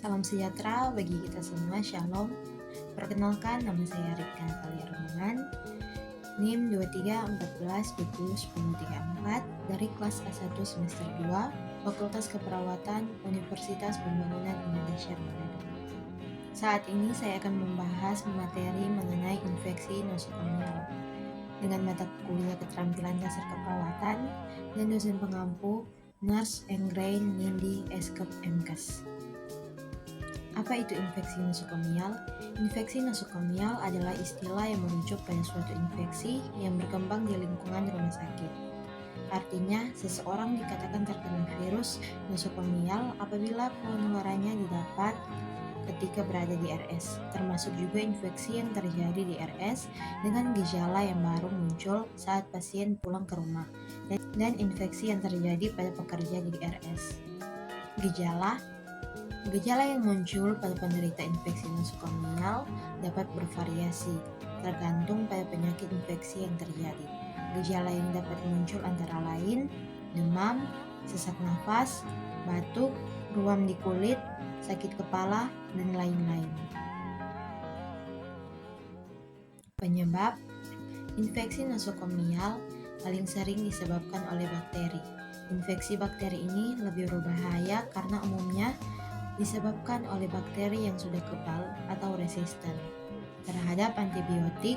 Salam sejahtera bagi kita semua, Shalom. Perkenalkan, nama saya Rika Talia Romangan, NIM 2314201034 dari kelas A1 semester 2, Fakultas Keperawatan Universitas Pembangunan Indonesia Manado. Saat ini saya akan membahas materi mengenai infeksi nosokomial dengan mata kuliah keterampilan dasar keperawatan dan dosen pengampu Nurse Enggrain Nindi Eskep MKes. Apa itu infeksi nosokomial? Infeksi nosokomial adalah istilah yang merujuk pada suatu infeksi yang berkembang di lingkungan rumah sakit. Artinya, seseorang dikatakan terkena virus nosokomial apabila penularannya didapat ketika berada di RS, termasuk juga infeksi yang terjadi di RS dengan gejala yang baru muncul saat pasien pulang ke rumah, dan infeksi yang terjadi pada pekerja di RS. Gejala yang muncul pada penderita infeksi nosokomial dapat bervariasi, tergantung pada penyakit infeksi yang terjadi. Gejala yang dapat muncul antara lain demam, sesak nafas, batuk, ruam di kulit, sakit kepala, dan lain-lain. Penyebab infeksi nosokomial paling sering disebabkan oleh bakteri. Infeksi bakteri ini lebih berbahaya karena umumnya disebabkan oleh bakteri yang sudah kebal atau resisten terhadap antibiotik.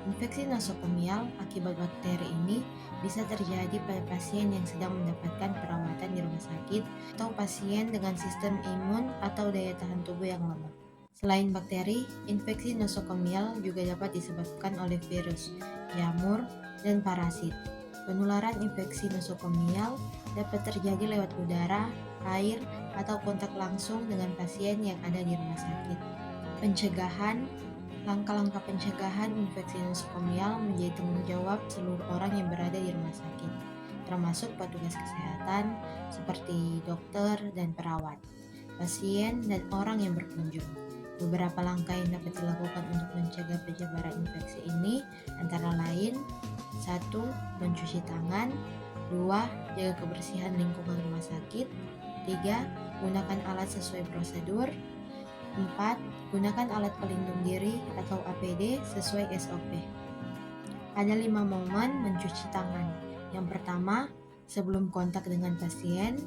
Infeksi nosokomial akibat bakteri ini bisa terjadi pada pasien yang sedang mendapatkan perawatan di rumah sakit atau pasien dengan sistem imun atau daya tahan tubuh yang lemah. Selain bakteri, infeksi nosokomial juga dapat disebabkan oleh virus, jamur, dan parasit. Penularan infeksi nosokomial dapat terjadi lewat udara, air, atau kontak langsung dengan pasien yang ada di rumah sakit. Langkah-langkah pencegahan infeksi nosokomial menjadi tanggung jawab seluruh orang yang berada di rumah sakit, termasuk petugas kesehatan seperti dokter dan perawat, pasien, dan orang yang berkunjung. Beberapa langkah yang dapat dilakukan untuk mencegah penyebaran infeksi ini antara lain: 1. Mencuci tangan. 2. Jaga kebersihan lingkungan rumah sakit. 3. Gunakan alat sesuai prosedur. 4. Gunakan alat pelindung diri atau APD sesuai SOP. Ada 5 momen mencuci tangan. Yang pertama, sebelum kontak dengan pasien.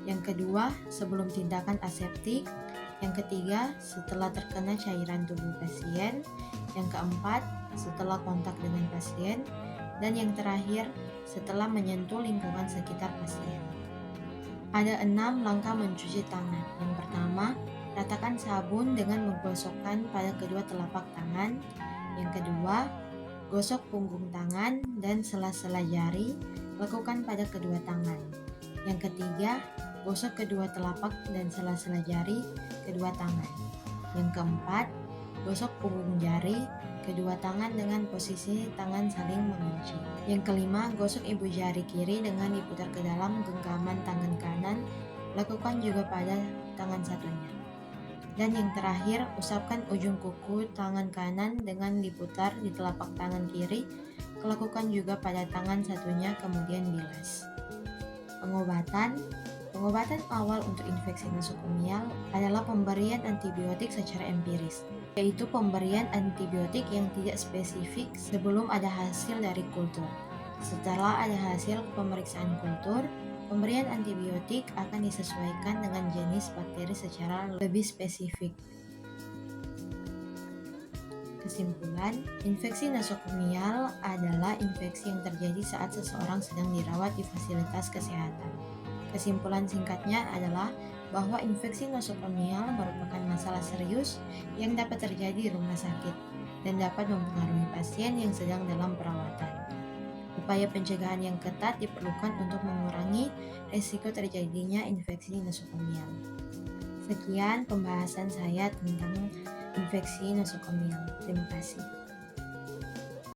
Yang kedua, sebelum tindakan aseptik. Yang ketiga, setelah terkena cairan tubuh pasien. Yang keempat, setelah kontak dengan pasien. Dan yang terakhir, setelah menyentuh lingkungan sekitar pasien. Ada 6 langkah mencuci tangan. Yang pertama, ratakan sabun dengan menggosokkan pada kedua telapak tangan. Yang kedua, gosok punggung tangan dan sela-sela jari, lakukan pada kedua tangan. Yang ketiga, gosok kedua telapak dan sela-sela jari kedua tangan. Yang keempat, gosok punggung jari kedua tangan dengan posisi tangan saling mengunci. Yang kelima, gosok ibu jari kiri dengan diputar ke dalam genggaman tangan kanan, lakukan juga pada tangan satunya. Dan yang terakhir, usapkan ujung kuku tangan kanan dengan diputar di telapak tangan kiri, lakukan juga pada tangan satunya, kemudian bilas. Pengobatan awal untuk infeksi nosokomial adalah pemberian antibiotik secara empiris, yaitu pemberian antibiotik yang tidak spesifik sebelum ada hasil dari kultur. Setelah ada hasil pemeriksaan kultur, pemberian antibiotik akan disesuaikan dengan jenis bakteri secara lebih spesifik. Kesimpulan, infeksi nosokomial adalah infeksi yang terjadi saat seseorang sedang dirawat di fasilitas kesehatan. Kesimpulan singkatnya adalah bahwa infeksi nosokomial merupakan masalah serius yang dapat terjadi di rumah sakit dan dapat mempengaruhi pasien yang sedang dalam perawatan. Upaya pencegahan yang ketat diperlukan untuk mengurangi risiko terjadinya infeksi nosokomial. Sekian pembahasan saya tentang infeksi nosokomial. Terima kasih.